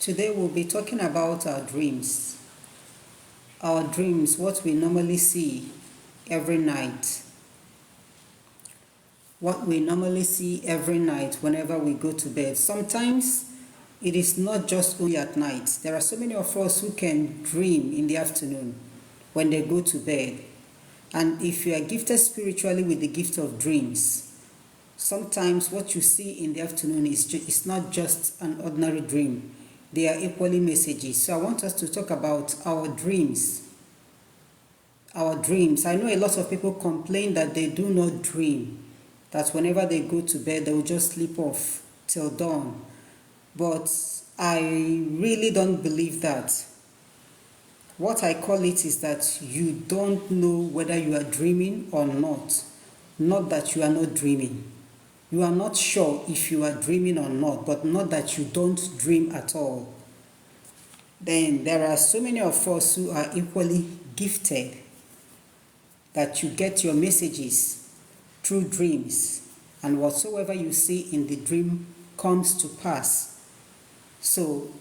Today we'll be talking about our dreams. Our dreams, what we normally see every night. What we normally see every night whenever we go to bed. Sometimes it is not just only at night. There are so many of us who can dream in the afternoon when they go to bed. And if you are gifted spiritually with the gift of dreams, sometimes what you see in the afternoon is not just an ordinary dream. They are equally messages. So I want us to talk about our dreams. Our dreams. I know a lot of people complain that they do not dream, that whenever they go to bed, they will just sleep off till dawn. But I really don't believe that. What I call it is that you don't know whether you are dreaming or not. Not that you are not dreaming. You are not sure if you are dreaming or not, but not that you don't dream at all. Then there are so many of us who are equally gifted that you get your messages through dreams, and whatsoever you see in the dream comes to pass. So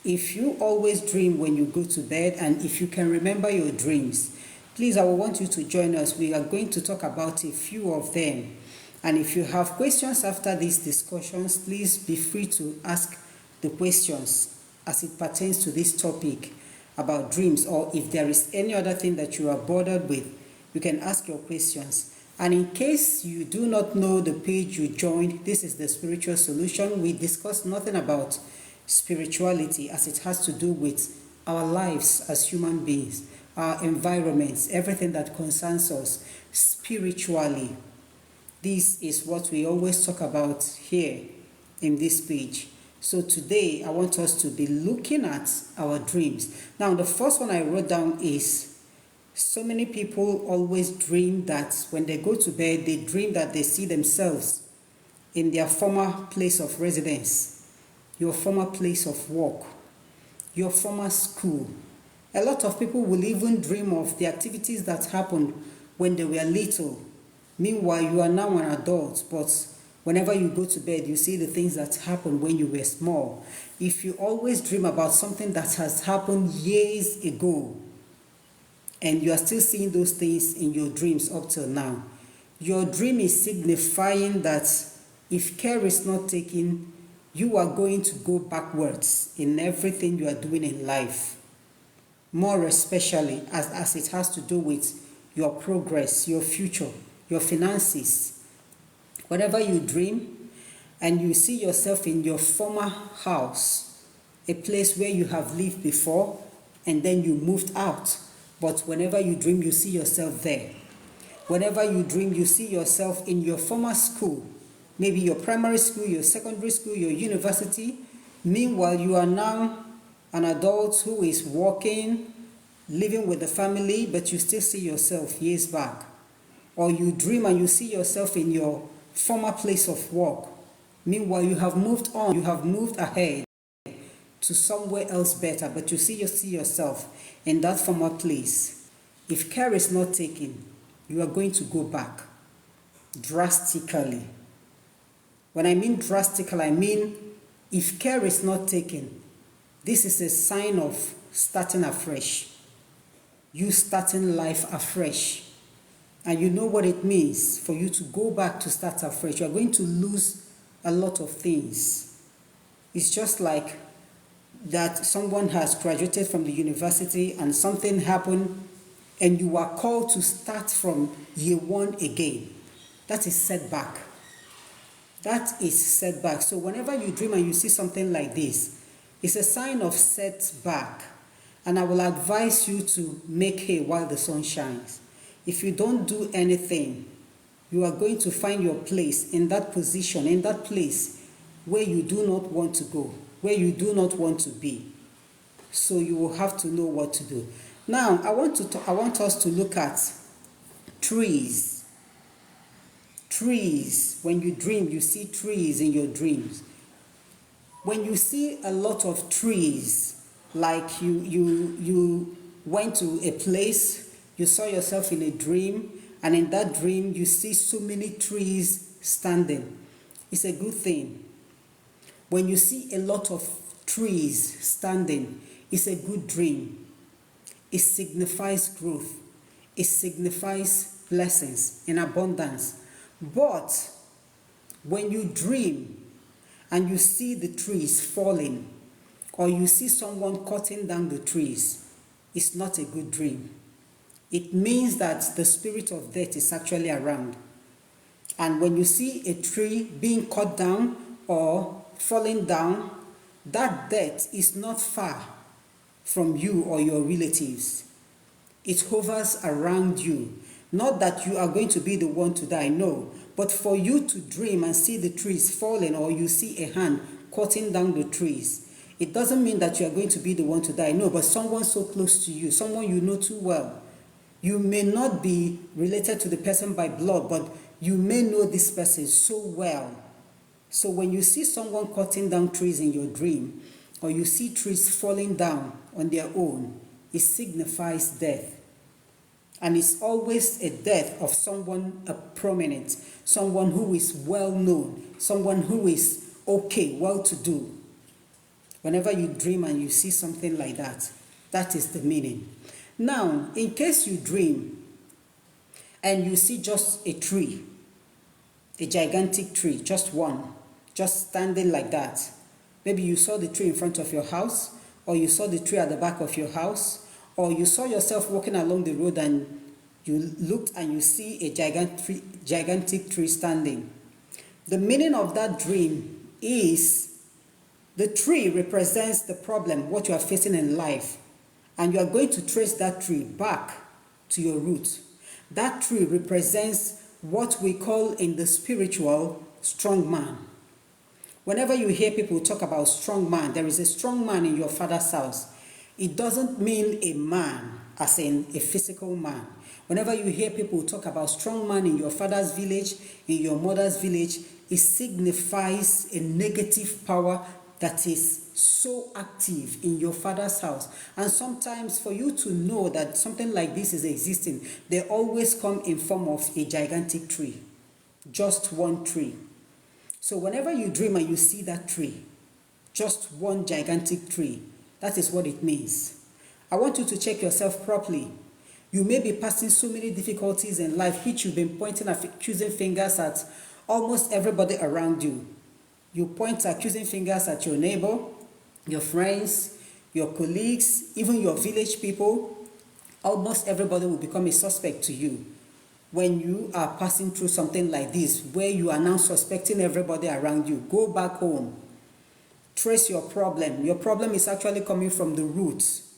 if you always dream when you go to bed, and if you can remember your dreams, please, I will want you to join us. We are going to talk about a few of them. And if you have questions after these discussions, please be free to ask the questions as it pertains to this topic about dreams, or if there is any other thing that you are bothered with, you can ask your questions. And in case you do not know the page you joined, this is the Spiritual Solution. We discuss nothing about spirituality as it has to do with our lives as human beings, our environments, everything that concerns us spiritually. This is what we always talk about here in this page. So today I want us to be looking at our dreams. Now the first one I wrote down is, so many people always dream that when they go to bed, they dream that they see themselves in their former place of residence, your former place of work, your former school. A lot of people will even dream of the activities that happened when they were little. Meanwhile, you are now an adult, but whenever you go to bed, you see the things that happened when you were small. If you always dream about something that has happened years ago, and you are still seeing those things in your dreams up till now, your dream is signifying that if care is not taken, you are going to go backwards in everything you are doing in life. More especially as it has to do with your progress, your future, your finances. Whatever you dream and you see yourself in your former house, a place where you have lived before and then you moved out, but whenever you dream you see yourself there. Whenever you dream you see yourself in your former school, maybe your primary school, your secondary school, your university. Meanwhile, you are now an adult who is working, living with the family, but you still see yourself years back. Or you dream and you see yourself in your former place of work. Meanwhile, you have moved on, you have moved ahead to somewhere else better, but you see yourself in that former place. If care is not taken, you are going to go back drastically. When I mean drastically, I mean if care is not taken, this is a sign of starting afresh. You starting life afresh. And you know what it means for you to go back to start afresh. You are going to lose a lot of things. It's just like that someone has graduated from the university and something happened and you are called to start from year one again. That is setback. That is setback. So whenever you dream and you see something like this, it's a sign of setback. And I will advise you to make hay while the sun shines. If you don't do anything, you are going to find your place in that position, in that place where you do not want to go, where you do not want to be. So you will have to know what to do. Now, I want us to look at trees. Trees. When you dream, you see trees in your dreams. When you see a lot of trees, like you went to a place, you saw yourself in a dream, and in that dream you see so many trees standing, it's a good thing. When you see a lot of trees standing is a good dream. It signifies growth. It signifies blessings in abundance. But when you dream and you see the trees falling, or you see someone cutting down the trees, it's not a good dream. It means that the spirit of death is actually around. And when you see a tree being cut down or falling down, that death is not far from you or your relatives. It hovers around you. Not that you are going to be the one to die, no. But for you to dream and see the trees falling, or you see a hand cutting down the trees, it doesn't mean that you are going to be the one to die, no, but someone so close to you, someone you know too well. You may not be related to the person by blood, but you may know this person so well. So when you see someone cutting down trees in your dream, or you see trees falling down on their own, it signifies death. And it's always a death of someone prominent, someone who is well known, someone who is okay, well to do. Whenever you dream and you see something like that, that is the meaning. Now, in case you dream and you see just a tree, a gigantic tree, just one, just standing like that. Maybe you saw the tree in front of your house, or you saw the tree at the back of your house, or you saw yourself walking along the road and you looked and you see a gigantic tree standing. The meaning of that dream is the tree represents the problem, what you are facing in life, and you are going to trace that tree back to your root. That tree represents what we call in the spiritual strong man. Whenever you hear people talk about strong man, there is a strong man in your father's house. It doesn't mean a man as in a physical man. Whenever you hear people talk about strong man in your father's village, in your mother's village, it signifies a negative power that is so active in your father's house. And sometimes for you to know that something like this is existing, they always come in form of a gigantic tree, just one tree. So whenever you dream and you see that tree, just one gigantic tree, that is what it means. I want you to check yourself properly. You may be passing so many difficulties in life which you've been pointing accusing fingers at almost everybody around you. You point accusing fingers at your neighbor, your friends, your colleagues, even your village people. Almost everybody will become a suspect to you when you are passing through something like this, where you are now suspecting everybody around you. Go back home. Trace your problem. Your problem is actually coming from the roots.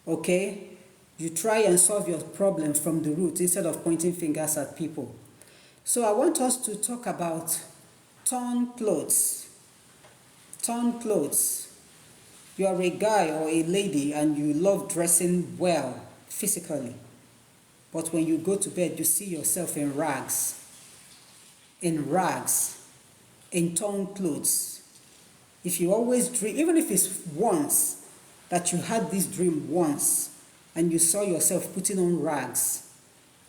Okay? You try and solve your problem from the root instead of pointing fingers at people. So I want us to talk about torn clothes. Torn clothes. You are a guy or a lady and you love dressing well physically. But when you go to bed, you see yourself in rags, in torn clothes. If you always dream, even if it's once that you had this dream once and you saw yourself putting on rags,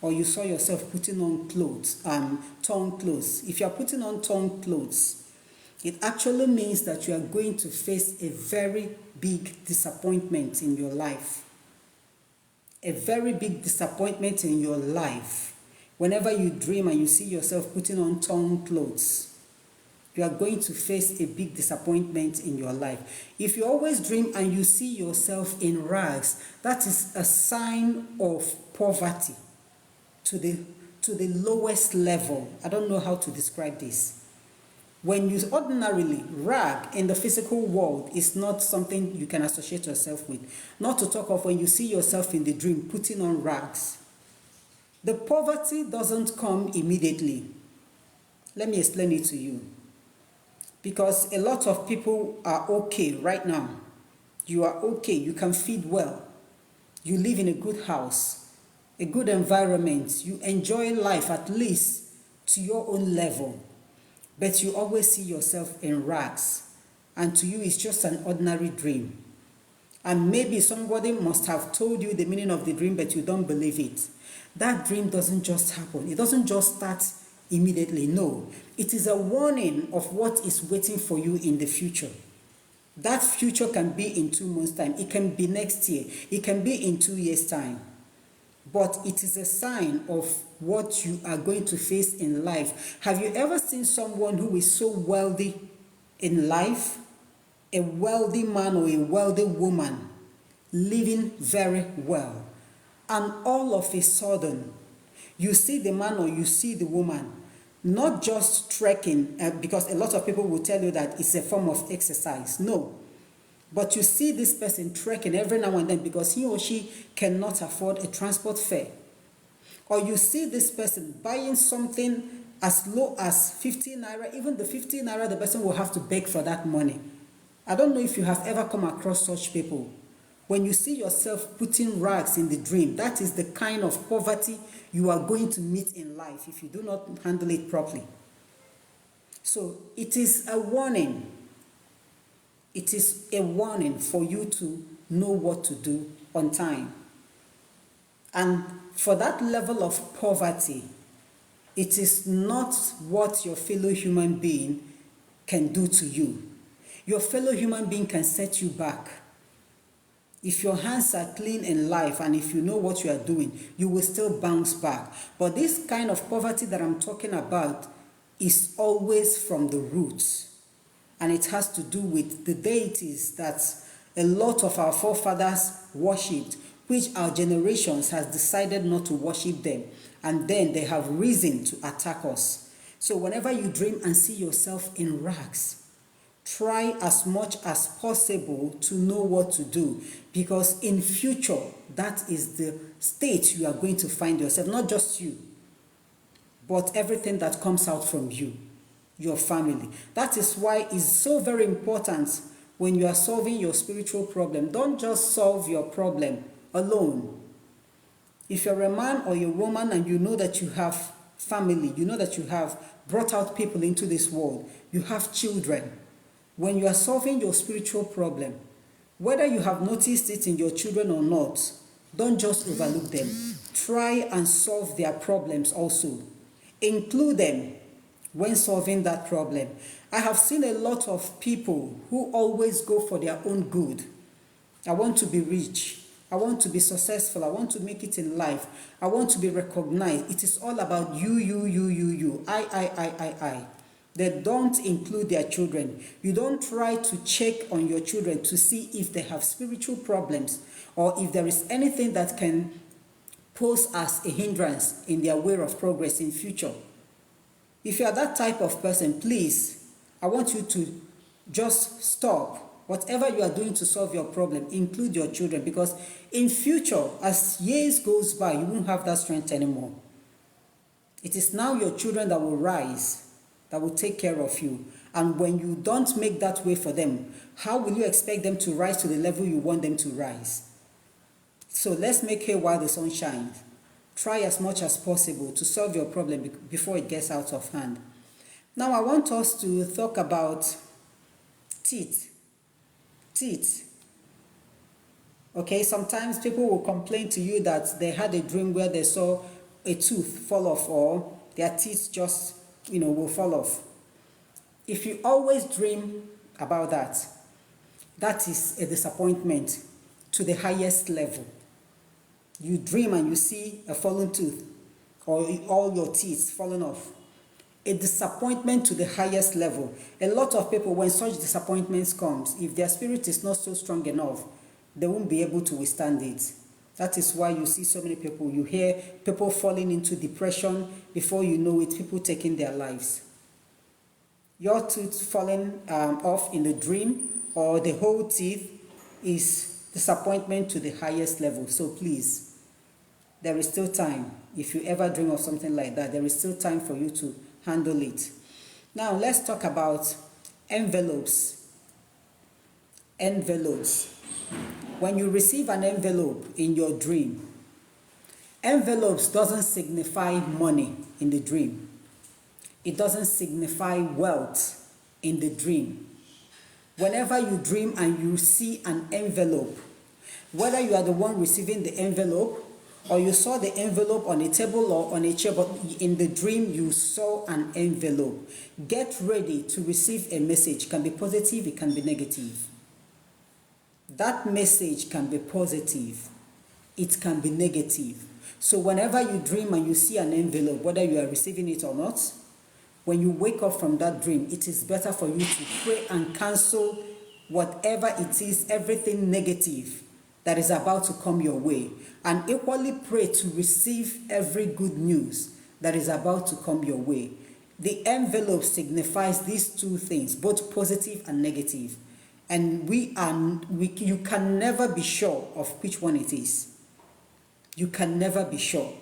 or you saw yourself putting on clothes, torn clothes. If you are putting on torn clothes, it actually means that you are going to face a very big disappointment in your life. A very big disappointment in your life. Whenever you dream and you see yourself putting on torn clothes, you are going to face a big disappointment in your life. If you always dream and you see yourself in rags, that is a sign of poverty to the lowest level. I don't know how to describe this. When you ordinarily, rag in the physical world is not something you can associate yourself with. Not to talk of when you see yourself in the dream putting on rags. The poverty doesn't come immediately. Let me explain it to you. Because a lot of people are okay right now. You are okay. You can feed well. You live in a good house, a good environment. You enjoy life at least to your own level. But you always see yourself in rags, and to you it's just an ordinary dream. And maybe somebody must have told you the meaning of the dream, but you don't believe it. That dream doesn't just happen. It doesn't just start immediately. No, it is a warning of what is waiting for you in the future. That future can be in 2 months' time. It can be next year. It can be in 2 years' time. But it is a sign of what you are going to face in life. Have you ever seen someone who is so wealthy in life? A wealthy man or a wealthy woman living very well. And all of a sudden, you see the man or you see the woman not just trekking, because a lot of people will tell you that it's a form of exercise. No. But you see this person trekking every now and then because he or she cannot afford a transport fare. Or you see this person buying something as low as 15 naira. Even the 15 naira, the person will have to beg for that money. I don't know if you have ever come across such people. When you see yourself putting rags in the dream, that is the kind of poverty you are going to meet in life if you do not handle it properly. So it is a warning. It is a warning for you to know what to do on time. And for that level of poverty, it is not what your fellow human being can do to you. Your fellow human being can set you back. If your hands are clean in life and if you know what you are doing, you will still bounce back. But this kind of poverty that I'm talking about is always from the roots. And it has to do with the deities that a lot of our forefathers worshipped, which our generations has decided not to worship them. And then they have reason to attack us. So whenever you dream and see yourself in rags, try as much as possible to know what to do. Because in future, that is the state you are going to find yourself. Not just you, but everything that comes out from you. Your family. That is why it's so very important when you are solving your spiritual problem. Don't just solve your problem alone. If you're a man or a woman and you know that you have family, you know that you have brought out people into this world, you have children. When you are solving your spiritual problem, whether you have noticed it in your children or not, don't just overlook them. Try and solve their problems also. Include them when solving that problem. I have seen a lot of people who always go for their own good. I want to be rich. I want to be successful. I want to make it in life. I want to be recognized. It is all about you. I. They don't include their children. You don't try to check on your children to see if they have spiritual problems or if there is anything that can pose as a hindrance in their way of progress in future. If you are that type of person, please, I want you to just stop. Whatever you are doing to solve your problem, include your children, because in future, as years goes by, you won't have that strength anymore. It is now your children that will rise, that will take care of you. And when you don't make that way for them, how will you expect them to rise to the level you want them to rise? So let's make hay while the sun shines. Try as much as possible to solve your problem before it gets out of hand. Now I want us to talk about teeth. Teeth. Okay, sometimes people will complain to you that they had a dream where they saw a tooth fall off or their teeth just, will fall off. If you always dream about that, that is a disappointment to the highest level. You dream and you see a fallen tooth or all your teeth falling off. A disappointment to the highest level. A lot of people, when such disappointments comes, if their spirit is not so strong enough, they won't be able to withstand it. That is why you see so many people. You hear people falling into depression. Before you know it, people taking their lives. Your tooth falling off in the dream or the whole teeth is disappointment to the highest level. So please, there is still time. If you ever dream of something like that, there is still time for you to handle it. Now, let's talk about envelopes. Envelopes. When you receive an envelope in your dream, envelopes doesn't signify money in the dream. It doesn't signify wealth in the dream. Whenever you dream and you see an envelope, whether you are the one receiving the envelope or you saw the envelope on a table or on a chair, but in the dream you saw an envelope, get ready to receive a message. It can be positive, it can be negative. That message can be positive, it can be negative. So whenever you dream and you see an envelope, whether you are receiving it or not, when you wake up from that dream, it is better for you to pray and cancel whatever it is, everything negative that is about to come your way. And equally pray to receive every good news that is about to come your way. The envelope signifies these two things, both positive and negative. And you can never be sure of which one it is. You can never be sure.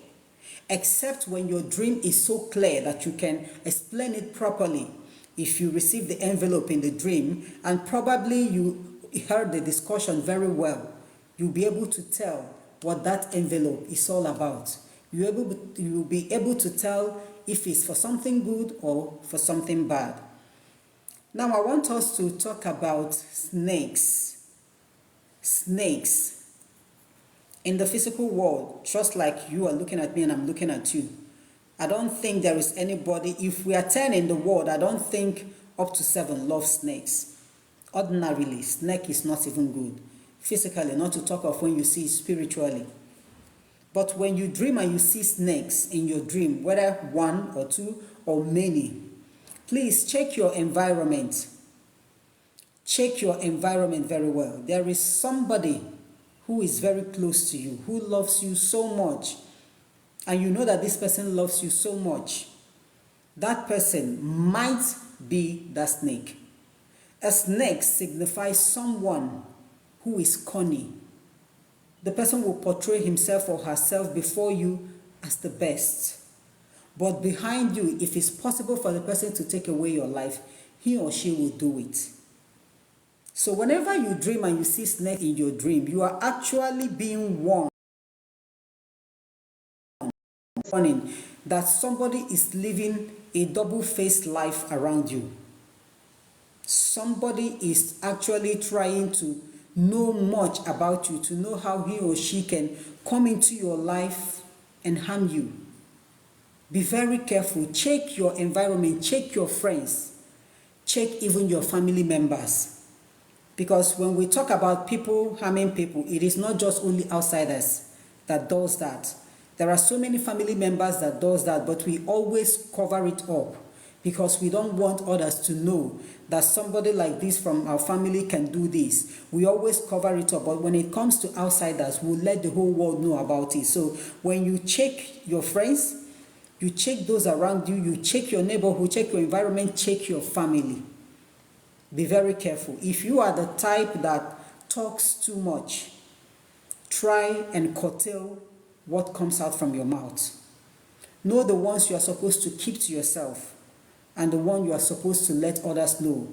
Except when your dream is so clear that you can explain it properly. If you receive the envelope in the dream, and probably you heard the discussion very well, you'll be able to tell what that envelope is all about. You'll be able to tell if it's for something good or for something bad. Now I want us to talk about snakes. Snakes. In the physical world, just like you are looking at me and I'm looking at you, I don't think there is anybody, if we are 10 in the world, I don't think up to 7 love snakes. Ordinarily, snake is not even good. Physically, not to talk of when you see it spiritually. But when you dream and you see snakes in your dream, whether 1 or 2 or many, please check your environment. Check your environment very well. There is somebody who is very close to you, who loves you so much, and you know that this person loves you so much. That person might be that snake. A snake signifies someone who is cunning. The person will portray himself or herself before you as the best. But behind you, if it's possible for the person to take away your life, he or she will do it. So whenever you dream and you see snake in your dream, you are actually being warned that somebody is living a double-faced life around you. Somebody is actually trying to know much about you, to know how he or she can come into your life and harm you. Be very careful. Check your environment, check your friends, check even your family members. Because when we talk about people harming people, it is not just only outsiders that does that. There are so many family members that does that, but we always cover it up because we don't want others to know that somebody like this from our family can do this. We always cover it up, but when it comes to outsiders, we'll let the whole world know about it. So when you check your friends, you check those around you, you check your neighborhood, check your environment, check your family. Be very careful. If you are the type that talks too much, try and curtail what comes out from your mouth. Know the ones you are supposed to keep to yourself and the one you are supposed to let others know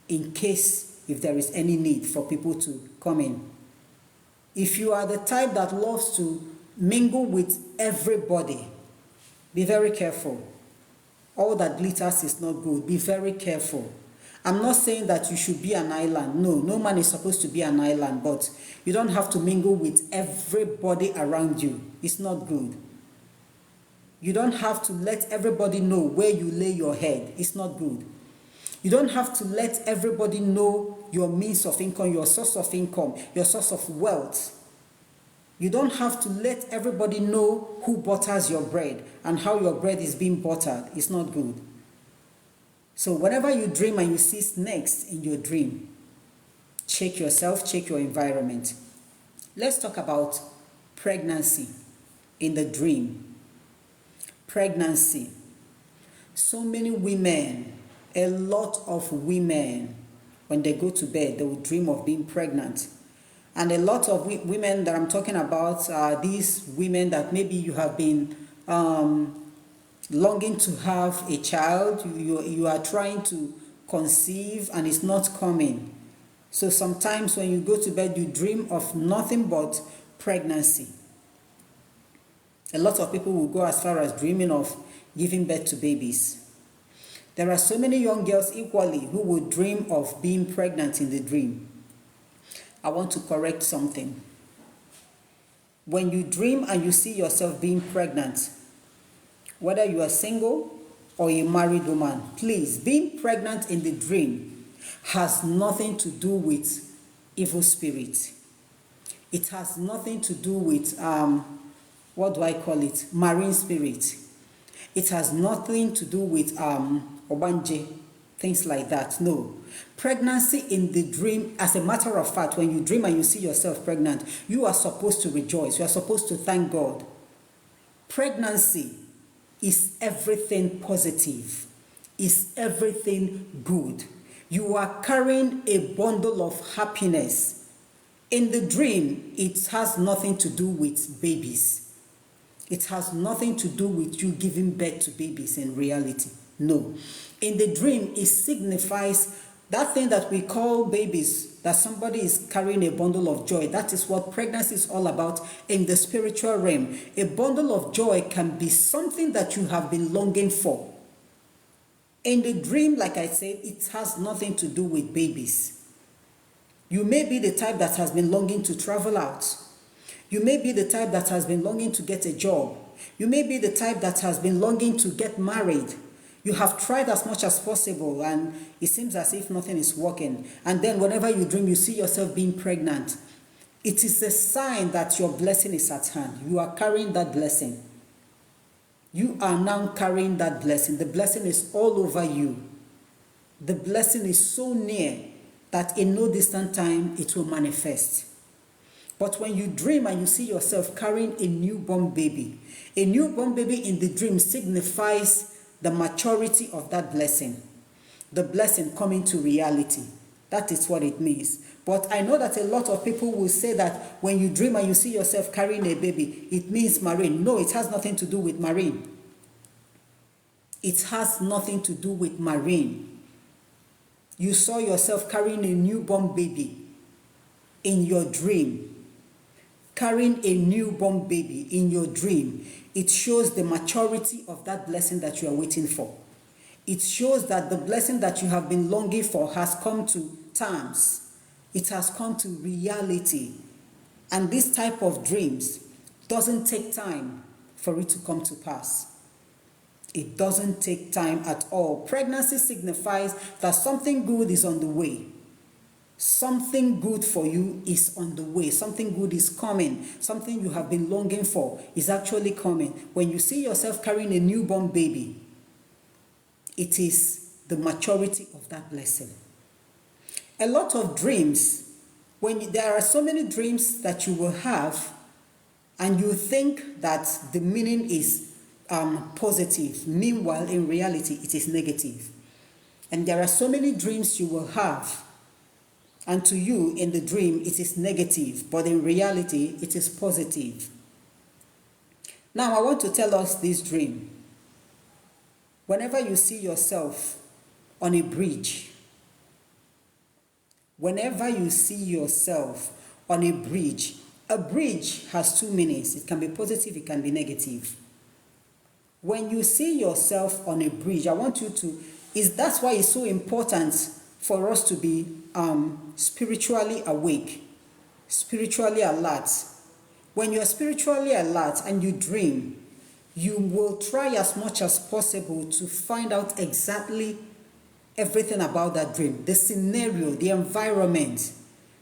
in case if there is any need for people to come in. If you are the type that loves to mingle with everybody, be very careful. All that glitters is not good. Be very careful. I'm not saying that you should be an island. No, no man is supposed to be an island, but you don't have to mingle with everybody around you. It's not good. You don't have to let everybody know where you lay your head. It's not good. You don't have to let everybody know your means of income, your source of income, your source of wealth. You don't have to let everybody know who butters your bread and how your bread is being buttered. It's not good. So whenever you dream and you see snakes in your dream, check yourself, check your environment. Let's talk about pregnancy in the dream. Pregnancy. So many women, a lot of women, when they go to bed, they will dream of being pregnant. And a lot of women that I'm talking about are these women that maybe you have been longing to have a child, you are trying to conceive and it's not coming. So sometimes when you go to bed, you dream of nothing but pregnancy. A lot of people will go as far as dreaming of giving birth to babies. There are so many young girls equally who will dream of being pregnant in the dream. I want to correct something. When you dream and you see yourself being pregnant, whether you are single or a married woman, please, being pregnant in the dream has nothing to do with evil spirit. It has nothing to do with, what do I call it, marine spirit. It has nothing to do with obanje, things like that. No. Pregnancy in the dream, as a matter of fact, when you dream and you see yourself pregnant, you are supposed to rejoice. You are supposed to thank God. Pregnancy is everything positive, is everything good. You are carrying a bundle of happiness. In the dream, it has nothing to do with babies. It has nothing to do with you giving birth to babies in reality. No. In the dream, it signifies that thing that we call babies, that somebody is carrying a bundle of joy. That is what pregnancy is all about in the spiritual realm. A bundle of joy can be something that you have been longing for. In the dream, like I said, it has nothing to do with babies. You may be the type that has been longing to travel out. You may be the type that has been longing to get a job. You may be the type that has been longing to get married. You have tried as much as possible and it seems as if nothing is working. And then whenever you dream, you see yourself being pregnant. It is a sign that your blessing is at hand. You are carrying that blessing. You are now carrying that blessing. The blessing is all over you. The blessing is so near that in no distant time it will manifest. But when you dream and you see yourself carrying a newborn baby in the dream signifies the maturity of that blessing, the blessing coming to reality. That is what it means. But I know that a lot of people will say that when you dream and you see yourself carrying a baby, it means marine. No, it has nothing to do with marine. It has nothing to do with marine. You saw yourself carrying a newborn baby in your dream. Carrying a newborn baby in your dream, it shows the maturity of that blessing that you are waiting for. It shows that the blessing that you have been longing for has come to terms. It has come to reality. And this type of dreams doesn't take time for it to come to pass. It doesn't take time at all. Pregnancy signifies that something good is on the way. Something good for you is on the way. Something good is coming. Something you have been longing for is actually coming. When you see yourself carrying a newborn baby, it is the maturity of that blessing. A lot of dreams, there are so many dreams that you will have, and you think that the meaning is positive. Meanwhile, in reality, it is negative. And there are so many dreams you will have, and to you, in the dream, it is negative, but in reality, it is positive. Now, I want to tell us this dream. Whenever you see yourself on a bridge, a bridge has two meanings. It can be positive, it can be negative. When you see yourself on a bridge, I want you to, that's why it's so important for us to be spiritually awake, spiritually alert. When you're spiritually alert and you dream, you will try as much as possible to find out exactly everything about that dream, the scenario, the environment.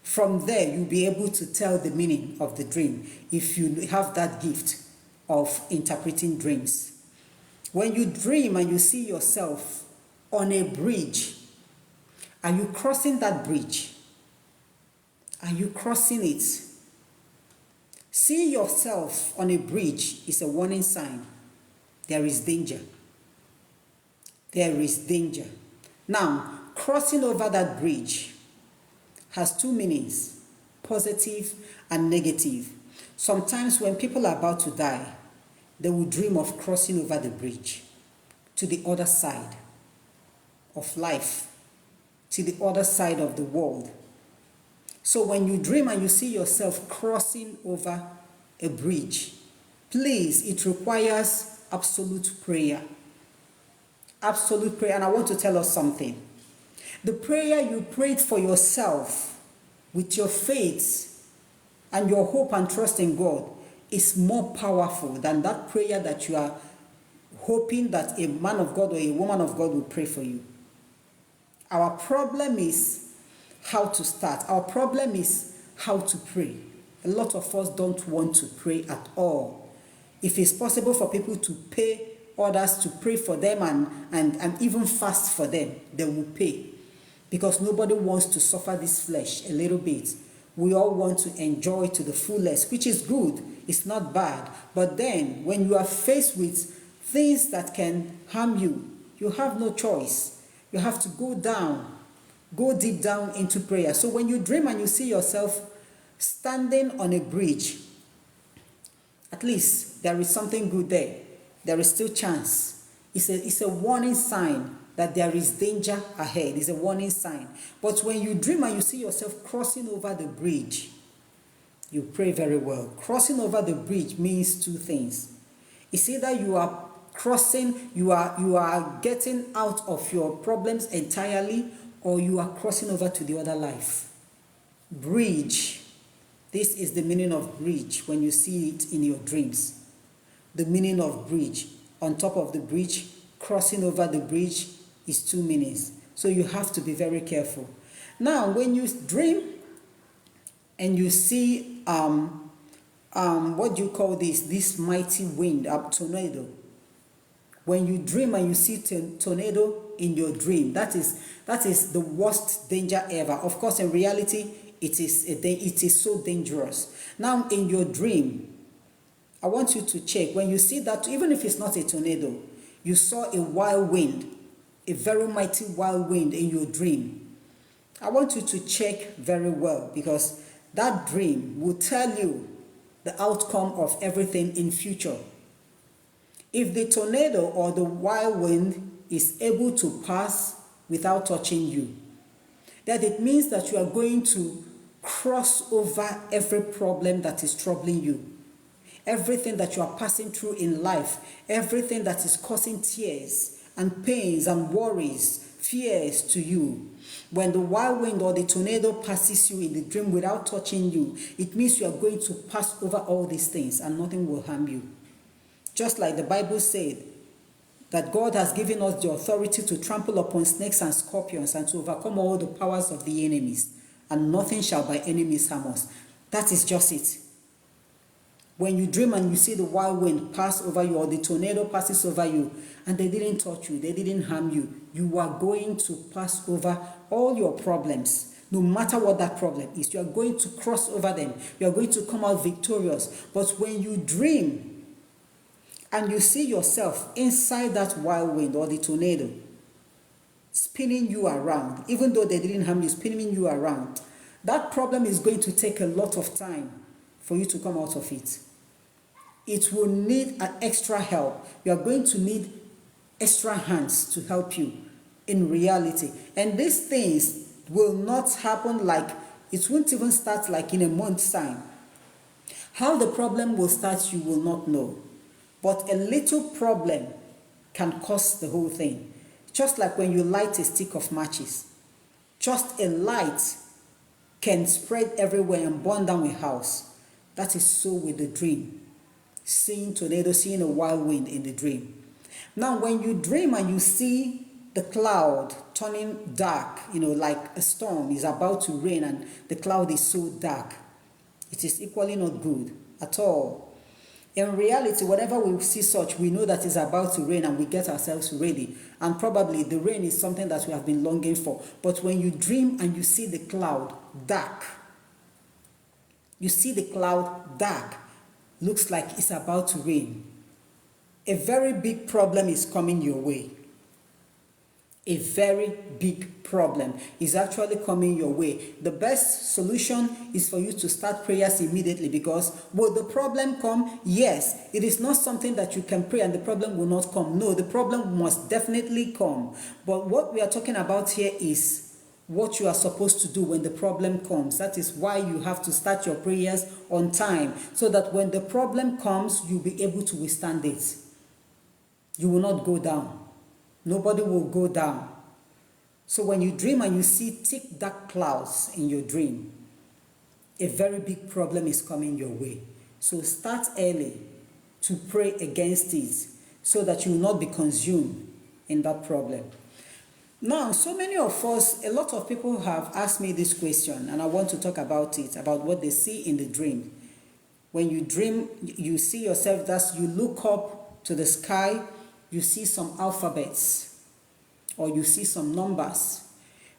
From there, you'll be able to tell the meaning of the dream if you have that gift of interpreting dreams. When you dream and you see yourself on a bridge, are you crossing that bridge? Are you crossing it? Seeing yourself on a bridge is a warning sign. There is danger. There is danger. Now, crossing over that bridge has two meanings, positive and negative. Sometimes when people are about to die, they will dream of crossing over the bridge to the other side of life, to the other side of the world. So when you dream and you see yourself crossing over a bridge, please, it requires absolute prayer. Absolute prayer. And I want to tell us something. The prayer you prayed for yourself with your faith and your hope and trust in God is more powerful than that prayer that you are hoping that a man of God or a woman of God will pray for you. Our problem is how to start. Our problem is how to pray. A lot of us don't want to pray at all. If it's possible for people to pay others to pray for them and even fast for them, they will pay. Because nobody wants to suffer this flesh a little bit. We all want to enjoy to the fullest, which is good. It's not bad. But then, when you are faced with things that can harm you, you have no choice. You have to go deep down into prayer. So when you dream and you see yourself standing on a bridge, at least there is something good there. There is still chance. It's a warning sign that there is danger ahead. It's a warning sign. But when you dream and you see yourself crossing over the bridge, you pray very well. Crossing over the bridge means two things. It's either you are crossing, you are getting out of your problems entirely, or you are crossing over to the other life. Bridge. This is the meaning of bridge when you see it in your dreams. The meaning of bridge. On top of the bridge, crossing over the bridge is two meanings. So you have to be very careful. Now, when you dream and you see, what do you call this? This mighty wind, a tornado. When you dream and you see tornado in your dream, that is the worst danger ever. Of course, in reality, it is so dangerous. Now, in your dream, I want you to check. When you see that, even if it's not a tornado, you saw a wild wind, a very mighty wild wind in your dream. I want you to check very well, because that dream will tell you the outcome of everything in future. If the tornado or the wild wind is able to pass without touching you, then it means that you are going to cross over every problem that is troubling you. Everything that you are passing through in life, everything that is causing tears and pains and worries, fears to you. When the wild wind or the tornado passes you in the dream without touching you, it means you are going to pass over all these things and nothing will harm you. Just like the Bible said, that God has given us the authority to trample upon snakes and scorpions and to overcome all the powers of the enemies, and nothing shall by any means harm us. That is just it. When you dream and you see the wild wind pass over you or the tornado passes over you and they didn't touch you, they didn't harm you, you are going to pass over all your problems. No matter what that problem is, you are going to cross over them. You are going to come out victorious. But when you dream and you see yourself inside that wild wind or the tornado, spinning you around, even though they didn't harm you, spinning you around, that problem is going to take a lot of time for you to come out of it. It will need an extra help. You are going to need extra hands to help you in reality. And these things will not happen it won't even start like in a month's time. How the problem will start, you will not know. But a little problem can cause the whole thing. Just like when you light a stick of matches. Just a light can spread everywhere and burn down a house. That is so with the dream. Seeing tornado, seeing a wild wind in the dream. Now, when you dream and you see the cloud turning dark, like a storm is about to rain and the cloud is so dark, it is equally not good at all. In reality, whenever we see such, we know that it's about to rain and we get ourselves ready. And probably the rain is something that we have been longing for. But when you dream and you see the cloud dark, looks like it's about to rain, a very big problem is coming your way. A very big problem is actually coming your way. The best solution is for you to start prayers immediately, because will the problem come? Yes. It is not something that you can pray and the problem will not come. No, the problem must definitely come. But what we are talking about here is what you are supposed to do when the problem comes. That is why you have to start your prayers on time, so that when the problem comes, you'll be able to withstand it. You will not go down. Nobody will go down. So when you dream and you see thick dark clouds in your dream, a very big problem is coming your way. So start early to pray against it so that you will not be consumed in that problem. Now, so many of us, a lot of people have asked me this question, and I want to talk about it, about what they see in the dream. When you dream, you see yourself, that you look up to the sky, you see some alphabets, or you see some numbers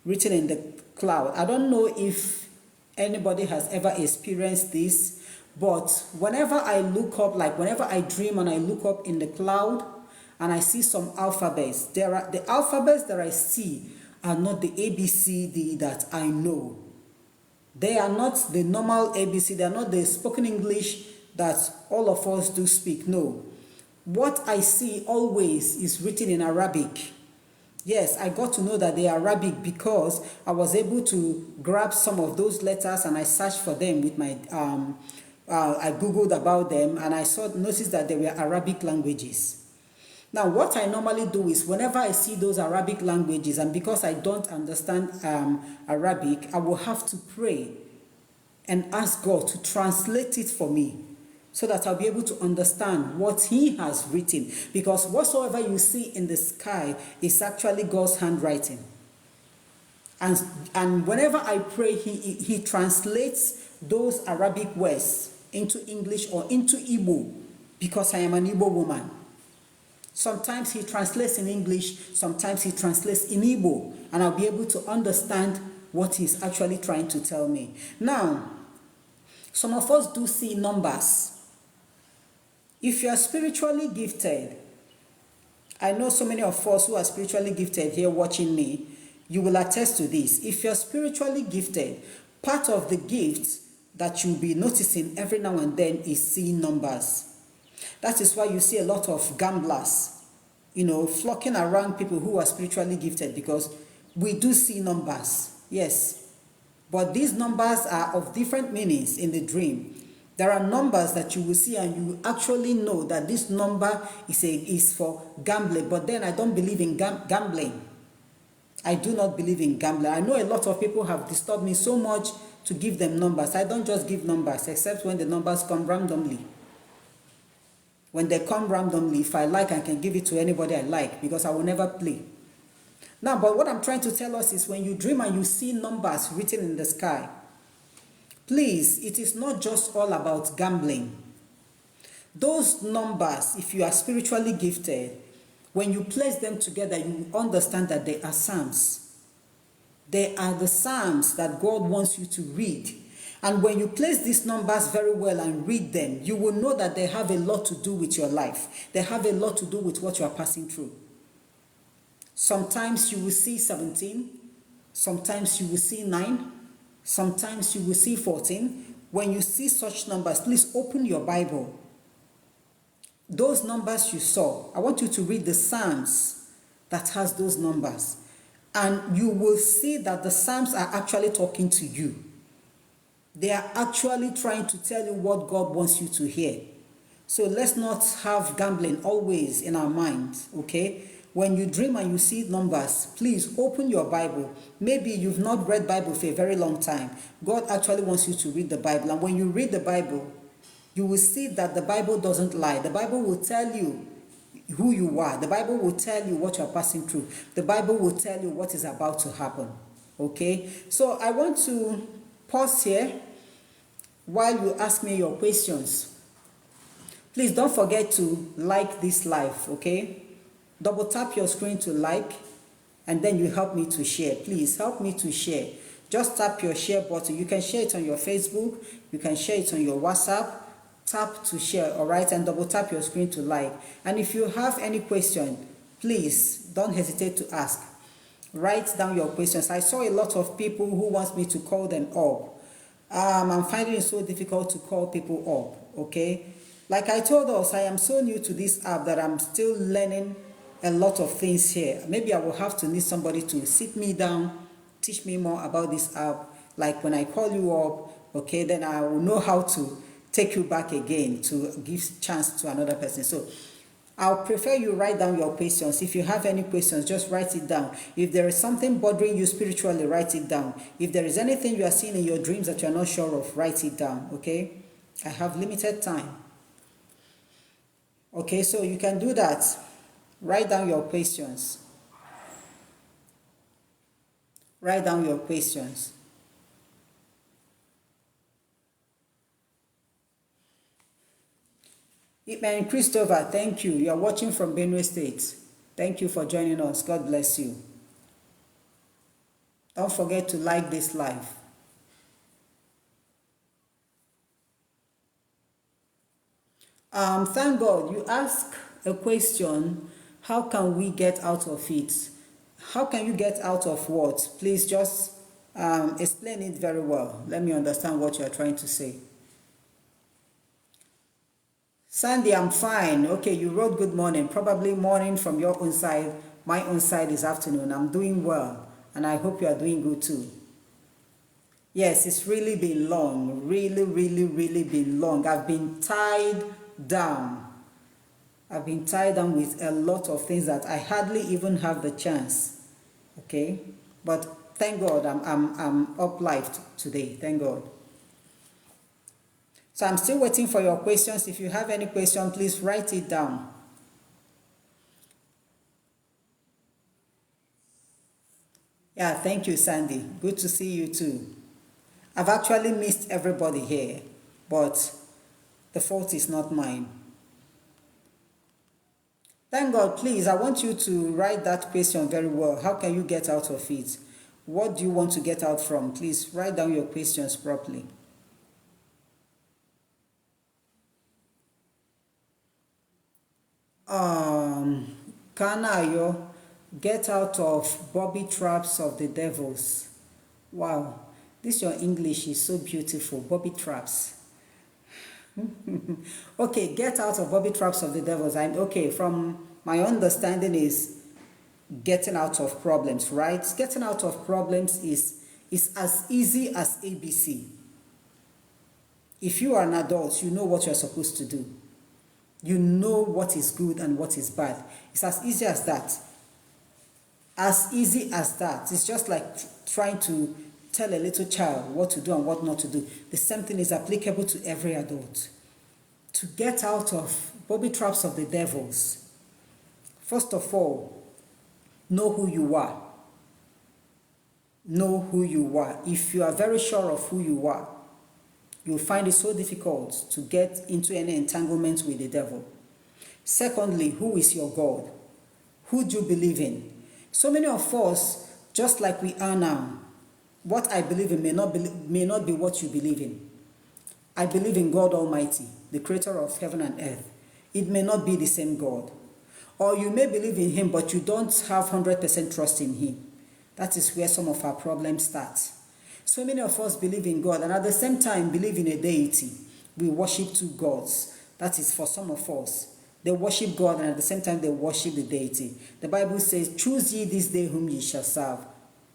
written in the cloud. I don't know if anybody has ever experienced this, but whenever I look up, like whenever I dream and I look up in the cloud and I see some alphabets, the alphabets that I see are not the ABCD that I know. They are not the normal ABC, they are not the spoken English that all of us do speak. No. What I see always is written in Arabic. Yes, I got to know that they are Arabic because I was able to grab some of those letters and I searched for them with my, I Googled about them and I noticed that they were Arabic languages. Now, what I normally do is whenever I see those Arabic languages, and because I don't understand Arabic, I will have to pray and ask God to translate it for me so that I'll be able to understand what He has written. Because whatsoever you see in the sky is actually God's handwriting. And whenever I pray, he translates those Arabic words into English or into Igbo, because I am an Igbo woman. Sometimes he translates in English, sometimes he translates in Igbo, and I'll be able to understand what he's actually trying to tell me. Now, some of us do see numbers. If you are spiritually gifted, I know so many of us who are spiritually gifted here watching me, you will attest to this. If you're spiritually gifted, part of the gift that you'll be noticing every now and then is seeing numbers. That is why you see a lot of gamblers, flocking around people who are spiritually gifted, because we do see numbers, yes. But these numbers are of different meanings in the dream. There are numbers that you will see and you actually know that this number is for gambling. But then I don't believe in gambling. I do not believe in gambling. I know a lot of people have disturbed me so much to give them numbers. I don't just give numbers, except when the numbers come randomly. When they come randomly, if I like, I can give it to anybody I like, because I will never play. Now, but what I'm trying to tell us is when you dream and you see numbers written in the sky, please, it is not just all about gambling. Those numbers, if you are spiritually gifted, when you place them together, you understand that they are psalms. They are the psalms that God wants you to read. And when you place these numbers very well and read them, you will know that they have a lot to do with your life. They have a lot to do with what you are passing through. Sometimes you will see 17, sometimes you will see 9, sometimes you will see 14. When you see such numbers, please open your Bible. Those numbers you saw, I want you to read the Psalms that has those numbers. And you will see that the Psalms are actually talking to you. They are actually trying to tell you what God wants you to hear. So let's not have gambling always in our minds, okay? When you dream and you see numbers, please open your Bible. Maybe you've not read Bible for a very long time. God actually wants you to read the Bible. And when you read the Bible, you will see that the Bible doesn't lie. The Bible will tell you who you are. The Bible will tell you what you're passing through. The Bible will tell you what is about to happen, okay? So I want to pause here while you ask me your questions. Please don't forget to like this live, okay? Double tap your screen to like, and then you help me to share. Please help me to share. Just tap your share button. You can share it on your Facebook, you can share it on your WhatsApp. Tap to share, all right, and double tap your screen to like. And if you have any question, please don't hesitate to ask. Write down your questions. I saw a lot of people who want me to call them up. I'm finding it so difficult to call people up, okay? Like I told us, I am so new to this app that I'm still learning a lot of things here. Maybe I will have to need somebody to sit me down, teach me more about this app. Like when I call you up, okay, then I will know how to take you back again to give chance to another person. So I'll prefer you write down your questions. If you have any questions, just write it down. If there is something bothering you spiritually, write it down. If there is anything you are seeing in your dreams that you are not sure of, write it down, okay? I have limited time. Okay, so you can do that. Write down your questions. Write down your questions. Amen. Christopher, thank you. You are watching from Benue State. Thank you for joining us. God bless you. Don't forget to like this live. Thank God you ask a question. How can we get out of it? How can you get out of what? Please just explain it very well. Let me understand what you are trying to say. Sandy, I'm fine. Okay, you wrote good morning. Probably morning from your own side. My own side is afternoon. I'm doing well, and I hope you are doing good too. Yes, it's really been long. Really been long. I've been tied down. I've been tied down with a lot of things that I hardly even have the chance. Okay? But thank God I'm up live today. Thank God. So I'm still waiting for your questions. If you have any question, please write it down. Yeah, thank you, Sandy. Good to see you too. I've actually missed everybody here, but the fault is not mine. Thank God, please, I want you to write that question very well. How can you get out of it? What do you want to get out from? Please write down your questions properly. Kanayo, get out of bobby traps of the devils. Wow, this your English is so beautiful. Bobby traps. Okay, get out of bobby traps of the devils. I'm okay. From my understanding is getting out of problems, right? Getting out of problems is as easy as ABC. If you are an adult, you know what you're supposed to do. You know what is good and what is bad. It's as easy as that. As easy as that. It's just like trying to tell a little child what to do and what not to do. The same thing is applicable to every adult. To get out of bobby traps of the devils, first of all, know who you are. Know who you are. If you are very sure of who you are, you'll find it so difficult to get into any entanglement with the devil. Secondly, who is your God? Who do you believe in? So many of us, just like we are now, what I believe in may not be what you believe in. I believe in God Almighty, the creator of heaven and earth. It may not be the same God. Or you may believe in him, but you don't have 100% trust in him. That is where some of our problems start. So many of us believe in God and at the same time believe in a deity. We worship two gods. That is for some of us. They worship God and at the same time they worship the deity. The Bible says, choose ye this day whom ye shall serve.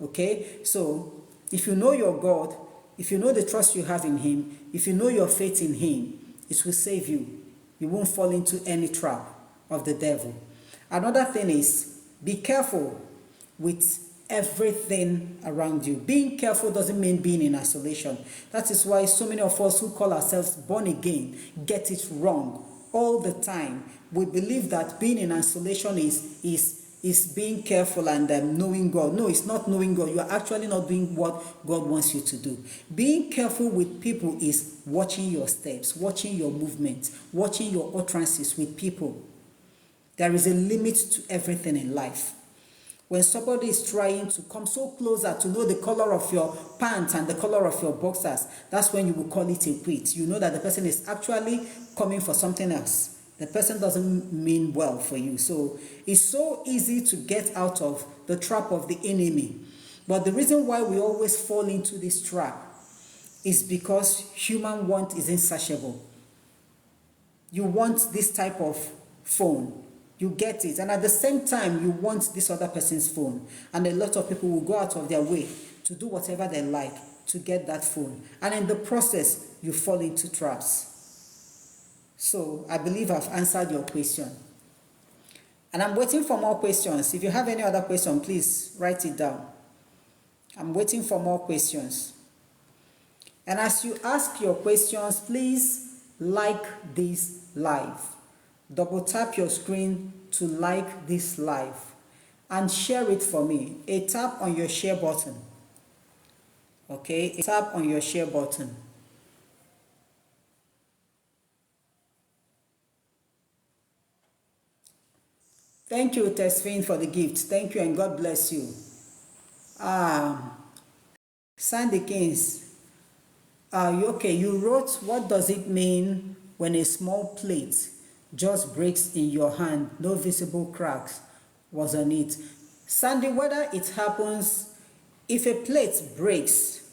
Okay? So, if you know your God, if you know the trust you have in him, if you know your faith in him, it will save you. You won't fall into any trap of the devil. Another thing is, be careful with everything around you. Being careful doesn't mean being in isolation. That is why so many of us who call ourselves born again get it wrong all the time. We believe that being in isolation is being careful and knowing God. No, it's not knowing God. You are actually not doing what God wants you to do. Being careful with people is watching your steps, watching your movements, watching your utterances with people. There is a limit to everything in life. When somebody is trying to come so closer to know the color of your pants and the color of your boxers, that's when you will call it a quit. You know that the person is actually coming for something else. The person doesn't mean well for you. So it's so easy to get out of the trap of the enemy. But the reason why we always fall into this trap is because human want is insatiable. You want this type of phone. You get it, and at the same time you want this other person's phone, and a lot of people will go out of their way to do whatever they like to get that phone, and in the process you fall into traps. So I believe I've answered your question, and I'm waiting for more questions. If you have any other question, please write it down. I'm waiting for more questions, and as you ask your questions, please like this live. Double tap your screen to like this live and share it for me. A tap on your share button Okay, tap on your share button. Thank you, Tesfine, for the gift. Thank you and God bless you. Sandy Kings, you wrote, what does it mean when a small plate just breaks in your hand, no visible cracks was on it? Sandy, whether it happens, if a plate breaks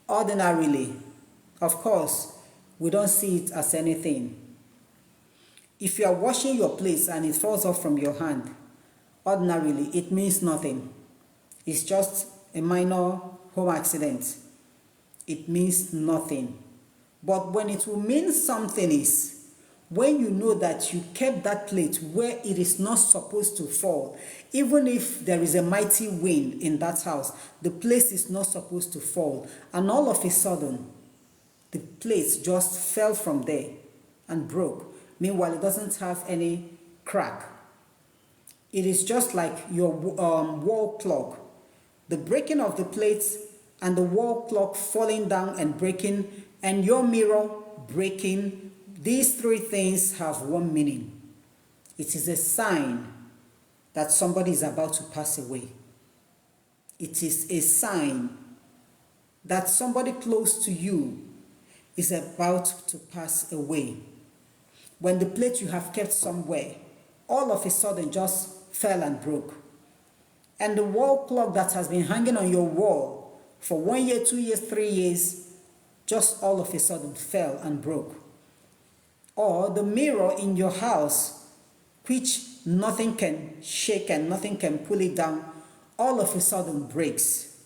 ordinarily, of course, we don't see it as anything. If you are washing your plates and it falls off from your hand, ordinarily, it means nothing. It's just a minor home accident. It means nothing. But when it will mean something is when you know that you kept that plate where it is not supposed to fall. Even if there is a mighty wind in that house, the place is not supposed to fall. And all of a sudden, the plate just fell from there and broke. Meanwhile, it doesn't have any crack. It is just like your wall clock. The breaking of the plates and the wall clock falling down and breaking and your mirror breaking, these three things have one meaning. It is a sign that somebody is about to pass away. It is a sign that somebody close to you is about to pass away. When the plate you have kept somewhere, all of a sudden just fell and broke. And the wall clock that has been hanging on your wall for 1 year, 2 years, 3 years, just all of a sudden fell and broke. Or the mirror in your house, which nothing can shake and nothing can pull it down, all of a sudden breaks.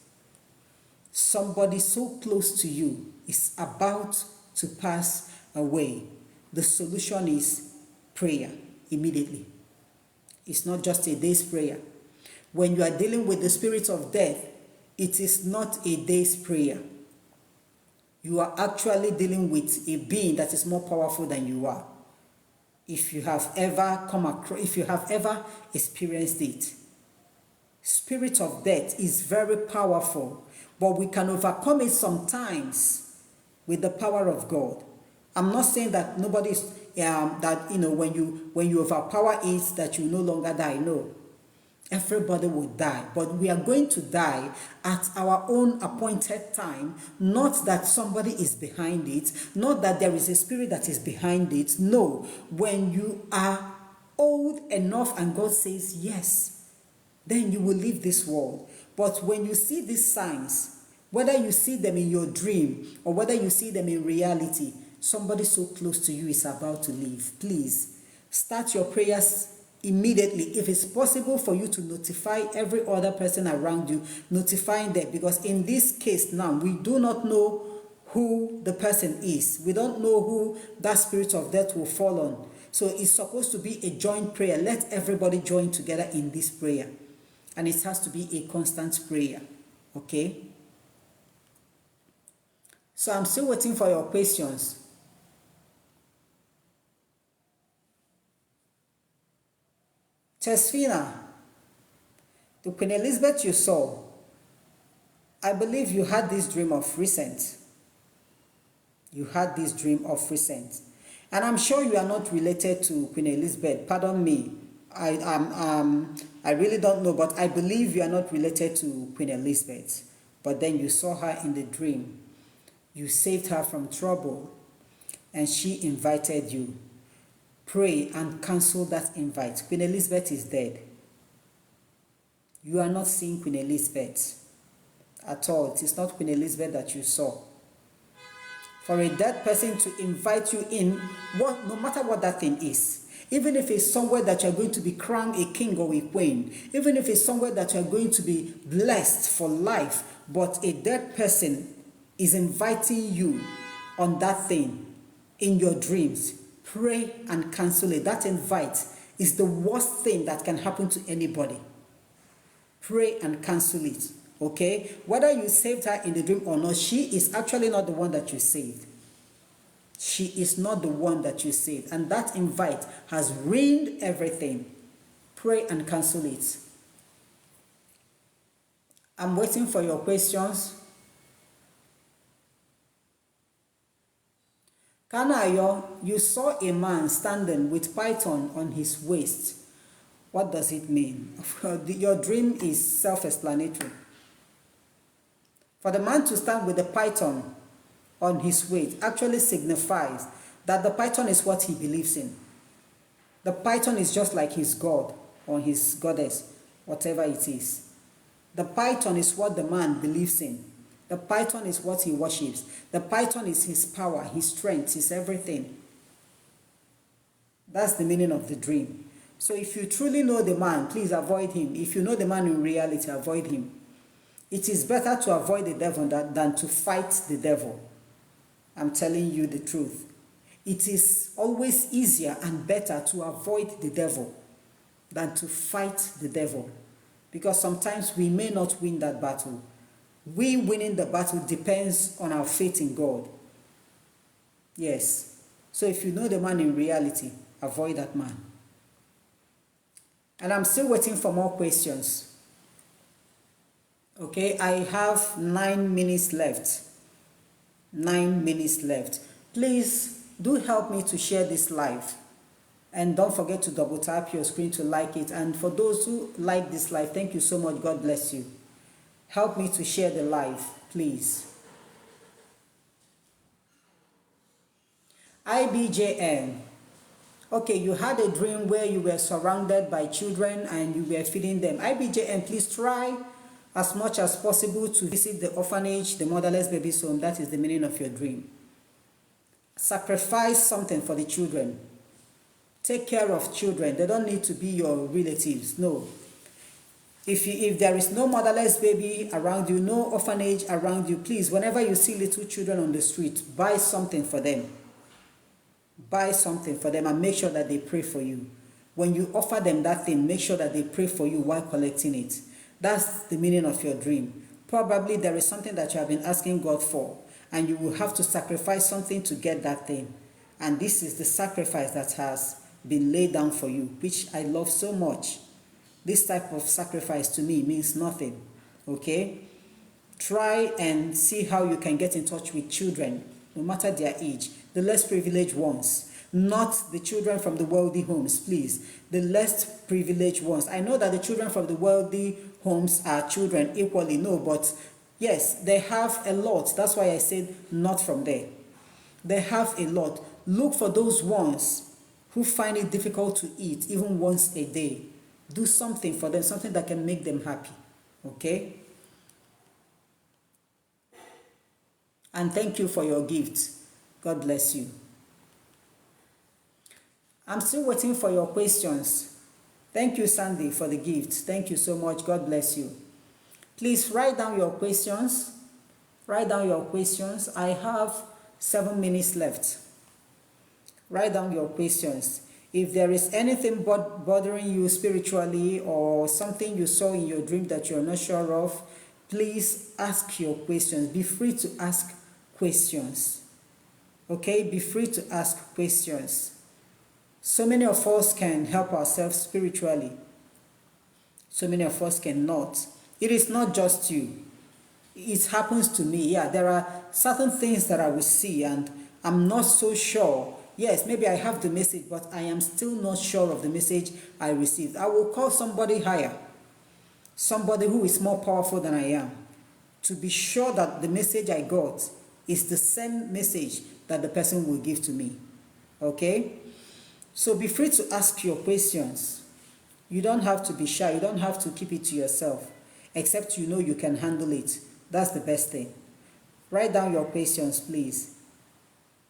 Somebody so close to you is about to pass away. The solution is prayer immediately. It's not just a day's prayer. When you are dealing with the spirit of death, it is not a day's prayer. You are actually dealing with a being that is more powerful than you are. If you have ever come across, if you have ever experienced it, spirit of death is very powerful, but we can overcome it sometimes with the power of God. I'm not saying that nobody's when you overpower it that you no longer die. No, everybody will die, but we are going to die at our own appointed time. Not that somebody is behind it, not that there is a spirit that is behind it. No, when you are old enough and God says yes, then you will leave this world. But when you see these signs, whether you see them in your dream or whether you see them in reality, somebody so close to you is about to leave. Please start your prayers immediately. If it's possible for you to notify every other person around you, notifying them, because in this case now, we do not know who the person is. We don't know who that spirit of death will fall on. So it's supposed to be a joint prayer. Let everybody join together in this prayer. And it has to be a constant prayer. Okay? So I'm still waiting for your questions. Tesfina, the Queen Elizabeth you saw, I believe you had this dream of recent. You had this dream of recent. And I'm sure you are not related to Queen Elizabeth. Pardon me. I really don't know, but I believe you are not related to Queen Elizabeth. But then you saw her in the dream. You saved her from trouble, and she invited you. Pray and cancel that invite. Queen Elizabeth is dead. You are not seeing Queen Elizabeth at all. It is not Queen Elizabeth that you saw. For a dead person to invite you in, no matter what that thing is, even if it's somewhere that you're going to be crowned a king or a queen, even if it's somewhere that you're going to be blessed for life, but a dead person is inviting you on that thing in your dreams, pray and cancel it. That invite is the worst thing that can happen to anybody. Pray and cancel it, okay? Whether you saved her in the dream or not, she is actually not the one that you saved. She is not the one that you saved. And that invite has ruined everything. Pray and cancel it. I'm waiting for your questions. Kanayo, you saw a man standing with python on his waist. What does it mean? Your dream is self-explanatory. For the man to stand with the python on his waist actually signifies that the python is what he believes in. The python is just like his god or his goddess, whatever it is. The python is what the man believes in. The python is what he worships. The python is his power, his strength, his everything. That's the meaning of the dream. So if you truly know the man, please avoid him. If you know the man in reality, avoid him. It is better to avoid the devil than to fight the devil. I'm telling you the truth. It is always easier and better to avoid the devil than to fight the devil. Because sometimes we may not win that battle. We winning the battle depends on our faith in God. Yes. So if you know the man in reality, avoid that man. And I'm still waiting for more questions. Okay, I have 9 minutes left. 9 minutes left. Please do help me to share this live. And don't forget to double tap your screen to like it. And for those who like this live, thank you so much. God bless you. Help me to share the live, please. IBJN. Okay, you had a dream where you were surrounded by children and you were feeding them. IBJN, please try as much as possible to visit the orphanage, the motherless babies home. That is the meaning of your dream. Sacrifice something for the children. Take care of children. They don't need to be your relatives. No. If there is no motherless baby around you, no orphanage around you, please, whenever you see little children on the street, buy something for them. Buy something for them and make sure that they pray for you. When you offer them that thing, make sure that they pray for you while collecting it. That's the meaning of your dream. Probably there is something that you have been asking God for, and you will have to sacrifice something to get that thing. And this is the sacrifice that has been laid down for you, which I love so much. This type of sacrifice to me means nothing. Okay? Try and see how you can get in touch with children, no matter their age. The less privileged ones, not the children from the wealthy homes, please. The less privileged ones. I know that the children from the wealthy homes are children equally, no, but yes, they have a lot. That's why I said not from there. They have a lot. Look for those ones who find it difficult to eat even once a day. Do something for them, something that can make them happy. Okay? And thank you for your gift. God bless you. I'm still waiting for your questions. Thank you, Sandy, for the gift. Thank you so much. God bless you. Please write down your questions. Write down your questions. I have 7 minutes left. Write down your questions. If there is anything bothering you spiritually or something you saw in your dream that you're not sure of, please ask your questions. Be free to ask questions. Okay? Be free to ask questions. So many of us can help ourselves spiritually. So many of us cannot. It is not just you. It happens to me. Yeah, there are certain things that I will see and I'm not so sure. Yes, maybe I have the message, but I am still not sure of the message I received. I will call somebody higher, somebody who is more powerful than I am, to be sure that the message I got is the same message that the person will give to me. Okay? So be free to ask your questions. You don't have to be shy. You don't have to keep it to yourself, except you know you can handle it. That's the best thing. Write down your questions, please.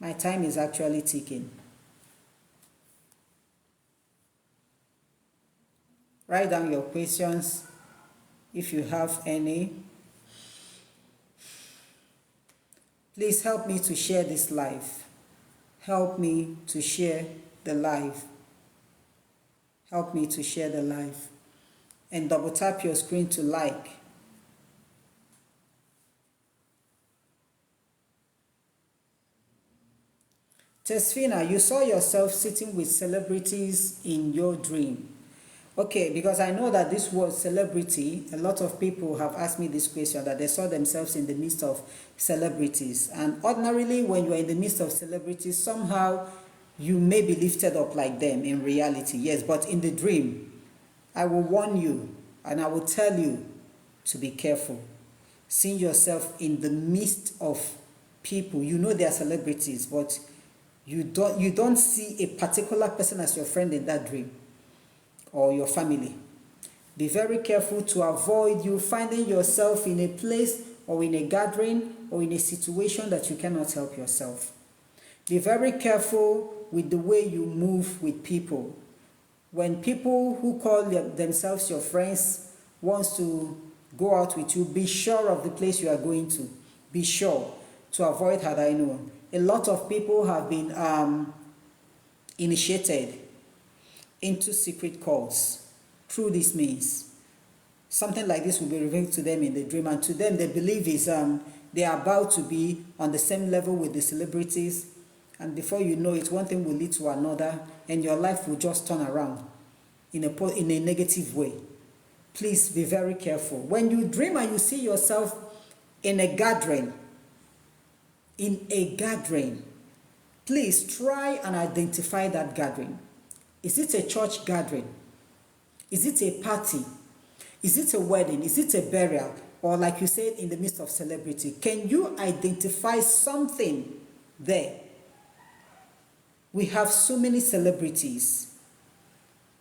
My time is actually ticking. Write down your questions if you have any. Please help me to share this live. Help me to share the live. Help me to share the live. And double tap your screen to like. Tesfina, you saw yourself sitting with celebrities in your dream. Okay, because I know that this word celebrity, a lot of people have asked me this question, that they saw themselves in the midst of celebrities. And ordinarily, when you are in the midst of celebrities, somehow you may be lifted up like them in reality, yes. But in the dream, I will warn you and I will tell you to be careful. Seeing yourself in the midst of people, you know they are celebrities, but you don't see a particular person as your friend in that dream, or your family. Be very careful to avoid you finding yourself in a place or in a gathering or in a situation that you cannot help yourself. Be very careful with the way you move with people. When people who call themselves your friends wants to go out with you, be sure of the place you are going to. Be sure to avoid hadainu. A lot of people have been initiated into secret cults through this means. Something like this will be revealed to them in the dream, and to them they believe is they are about to be on the same level with the celebrities, and before you know it, one thing will lead to another, and your life will just turn around in a negative way. Please be very careful. When you dream and you see yourself in a gathering, please try and identify that gathering. Is it a church gathering? Is it a party? Is it a wedding? Is it a burial? Or like you said, in the midst of celebrity? Can you identify something there? We have so many celebrities.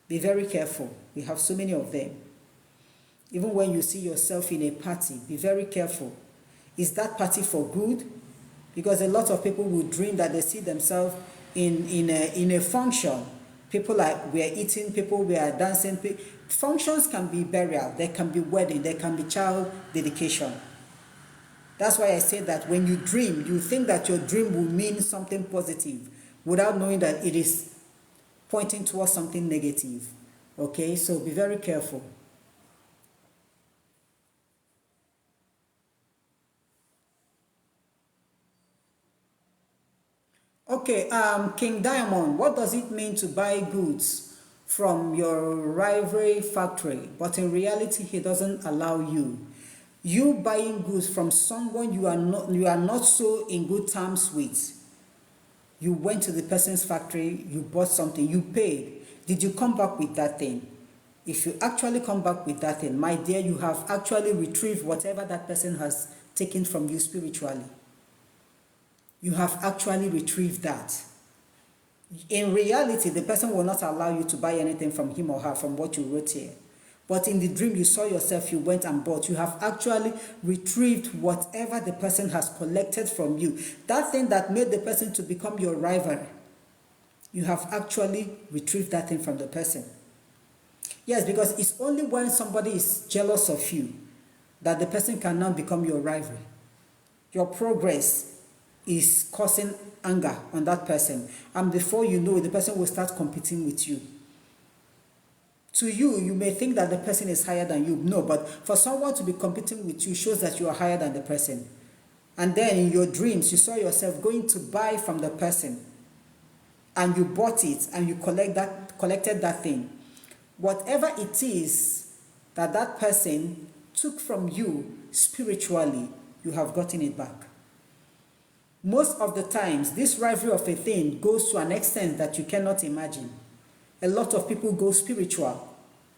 Be very careful. We have so many of them. Even when you see yourself in a party, be very careful. Is that party for good? Because a lot of people will dream that they see themselves in a function. People we are eating, people we are dancing. Functions can be burial, there can be wedding, there can be child dedication. That's why I say that when you dream, you think that your dream will mean something positive without knowing that it is pointing towards something negative. Okay, so be very careful. Okay, King Diamond, what does it mean to buy goods from your rivalry factory, but in reality he doesn't allow you? You buying goods from someone you are not so in good terms with. You went to the person's factory, you bought something, you paid. Did you come back with that thing? If you actually come back with that thing, my dear, you have actually retrieved whatever that person has taken from you spiritually. You have actually retrieved that. In reality, the person will not allow you to buy anything from him or her from what you wrote here. But in the dream, you saw yourself, you went and bought. You have actually retrieved whatever the person has collected from you. That thing that made the person to become your rival, you have actually retrieved that thing from the person. Yes, because it's only when somebody is jealous of you that the person can now become your rival. Your progress is causing anger on that person, and before you know it, the person will start competing with you. To you, you may think that the person is higher than you. No, but for someone to be competing with you shows that you are higher than the person. And then in your dreams, you saw yourself going to buy from the person, and you bought it and you collected that thing. Whatever it is that that person took from you spiritually, you have gotten it back. Most of the times, this rivalry of a thing goes to an extent that you cannot imagine. A lot of people go spiritual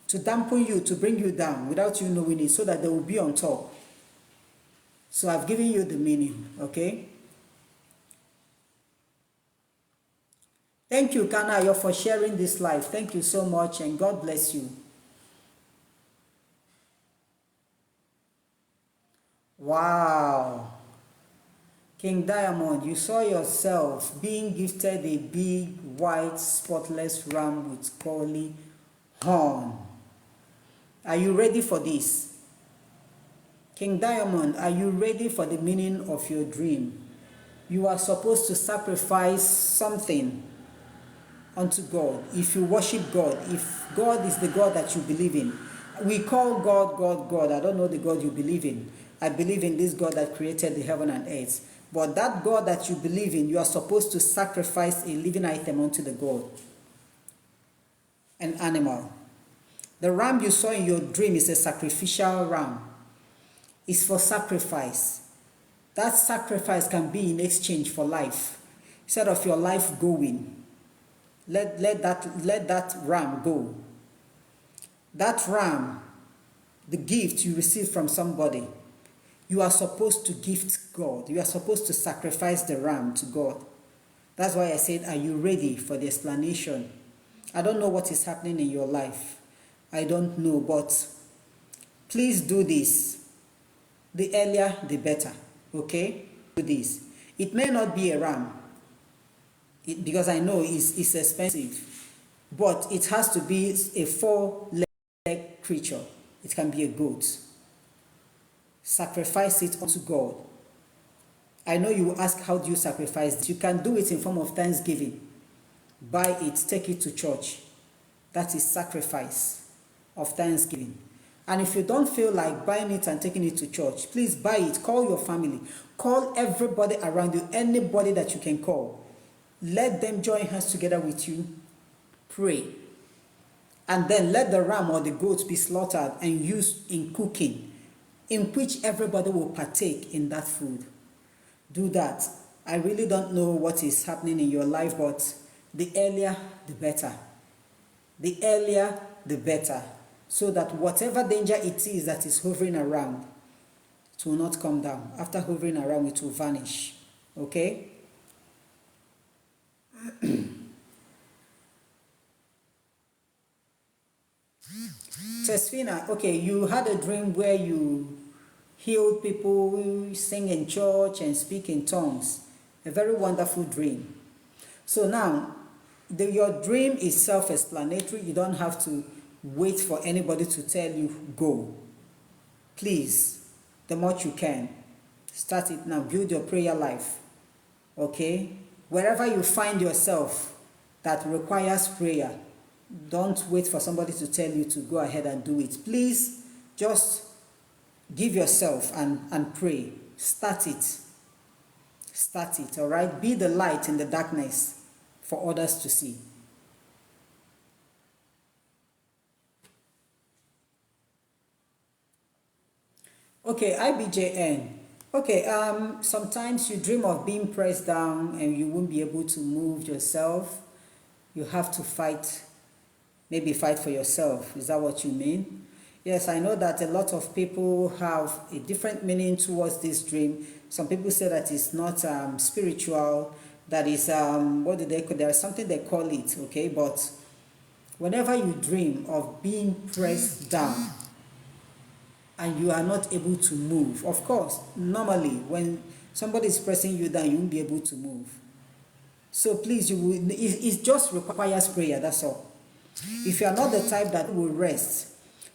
to dampen you, to bring you down without you knowing it, so that they will be on top. So I've given you the meaning, okay? Thank you, Kanayo, for sharing this live. Thank you so much, and God bless you. Wow. King Diamond, you saw yourself being gifted a big, white, spotless ram with curly horn. Are you ready for this? King Diamond, are you ready for the meaning of your dream? You are supposed to sacrifice something unto God. If you worship God, if God is the God that you believe in, we call God, God, God. I don't know the God you believe in. I believe in this God that created the heaven and earth. But that God that you believe in, you are supposed to sacrifice a living item unto the God. An animal. The ram you saw in your dream is a sacrificial ram. It's for sacrifice. That sacrifice can be in exchange for life. Instead of your life going, let that ram go. That ram, the gift you receive from somebody, you are supposed to gift God. You are supposed to sacrifice the ram to God. That's why I said, are you ready for the explanation? I don't know what is happening in your life. I don't know, but please do this. The earlier, the better, okay? Do this. It may not be a ram, because I know it's expensive, but it has to be a 4-leg creature. It can be a goat. Sacrifice it unto God. I know you will ask, how do you sacrifice this? You can do it in form of thanksgiving. Buy it, take it to church. That is sacrifice of thanksgiving. And if you don't feel like buying it and taking it to church, please buy it. Call your family. Call everybody around you, anybody that you can call. Let them join hands together with you. Pray. And then let the ram or the goat be slaughtered and used in cooking, in which everybody will partake in that food. Do that. I really don't know what is happening in your life, but the earlier, the better. The earlier, the better. So that whatever danger it is that is hovering around, it will not come down. After hovering around, it will vanish. Okay? Tesfina, okay, you had a dream where you healed people, sing in church and speak in tongues. A very wonderful dream. So now, your dream is self-explanatory. You don't have to wait for anybody to tell you, go. Please, the much you can, start it now. Build your prayer life. Okay? Wherever you find yourself that requires prayer, don't wait for somebody to tell you to go ahead and do it. Please, just give yourself and pray. Start it. Start it, all right? Be the light in the darkness for others to see. Okay, IBJN. Okay, sometimes you dream of being pressed down and you won't be able to move yourself. You have to fight, maybe fight for yourself. Is that what you mean? Yes, I know that a lot of people have a different meaning towards this dream. Some people say that it's not spiritual, that is, what do they call it? There's something they call it, okay? But whenever you dream of being pressed down and you are not able to move, of course, normally when somebody is pressing you down, you won't be able to move. So please, it just requires prayer, that's all. If you are not the type that will rest,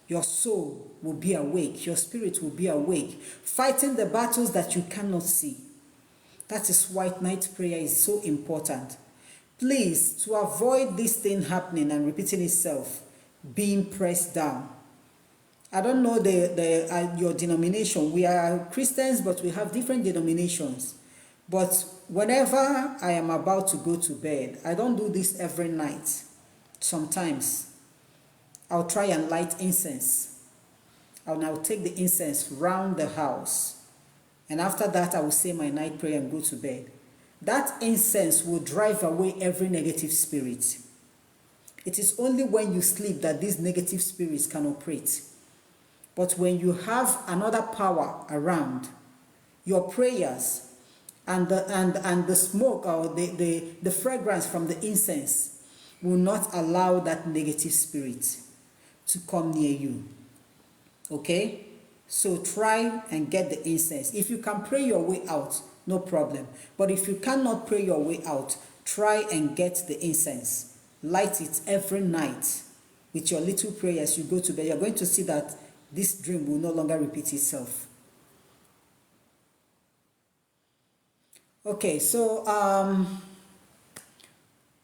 your soul will be awake, your spirit will be awake, fighting the battles that you cannot see. That is why night prayer is so important. Please, to avoid this thing happening and repeating itself, being pressed down. I don't know your denomination. We are Christians, but we have different denominations. But whenever I am about to go to bed, I don't do this every night. Sometimes I'll try and light incense. I'll take the incense round the house. And after that, I will say my night prayer and go to bed. That incense will drive away every negative spirit. It is only when you sleep that these negative spirits can operate. But when you have another power around, your prayers and the smoke or the fragrance from the incense will not allow that negative spirit to come near you. Okay? So try and get the incense. If you can pray your way out, no problem. But if you cannot pray your way out, try and get the incense. Light it every night with your little prayer as you go to bed. You're going to see that this dream will no longer repeat itself. Okay, so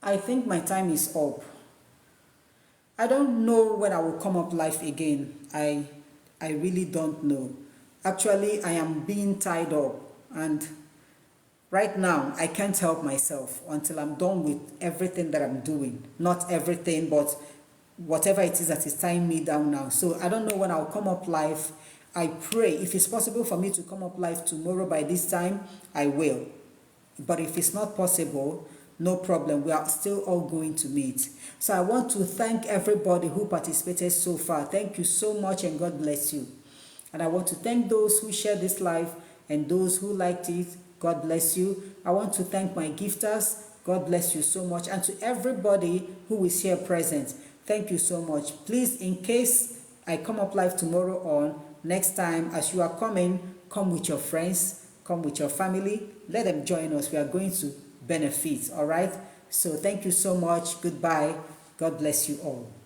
I think my time is up. I don't know when I will come up live again. I really don't know. Actually, I am being tied up, and right now I can't help myself until I'm done with everything that I'm doing. Not everything, but whatever it is that is tying me down now. So I don't know when I'll come up live. I pray if it's possible for me to come up live tomorrow by this time, I will. But if it's not possible, no problem. We are still all going to meet. So I want to thank everybody who participated so far. Thank you so much and God bless you. And I want to thank those who shared this live and those who liked it. God bless you. I want to thank my gifters. God bless you so much. And to everybody who is here present, thank you so much. Please, in case I come up live tomorrow on, next time as you are coming, come with your friends, come with your family. Let them join us. We are going to benefit, all right? So thank you so much. Goodbye. God bless you all.